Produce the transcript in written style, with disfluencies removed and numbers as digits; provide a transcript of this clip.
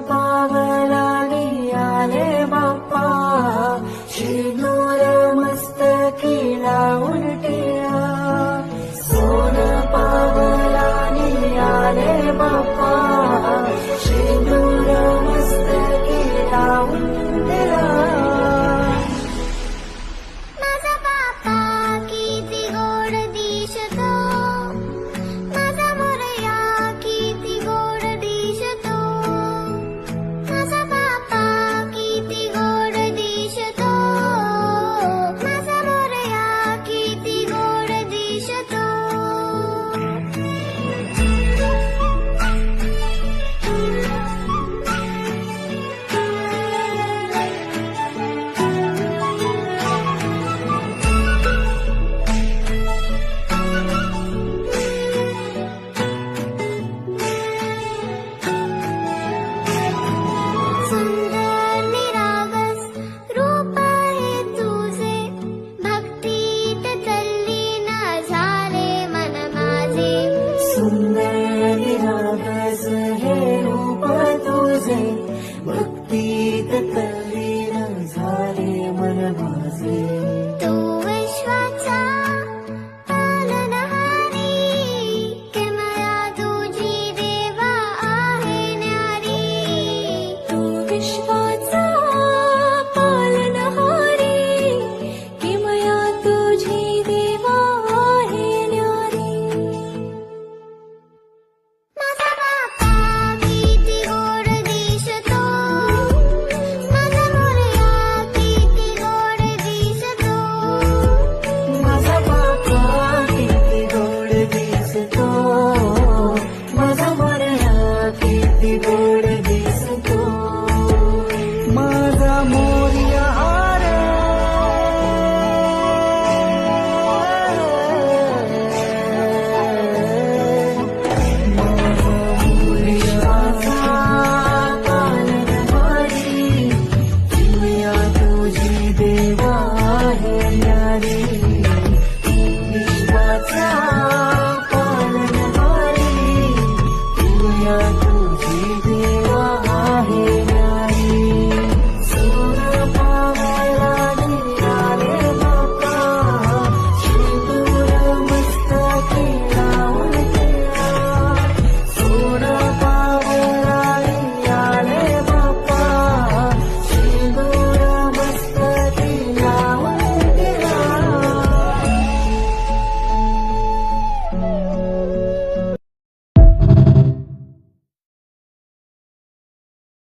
पावलानी आले बाप्पा, शेंदूर मस्तकी लावून टिळा. सोन पावलानी आले बाप्पा, शेंदूर मस्तकी लावून टिळा. माझा बाप्पा किती गोड दिसतो, माझा मोरया किती गोड दिसतो. माझा बाप्पा किती गोड दिसतो, माझा मोरया किती गोड दिसतो. सुंदर निरागस रूप आहे तुझे, भक्तीत तल्लीन झाले मन माझे. सुंदर निरागस हे रूप तुझे, भक्तीत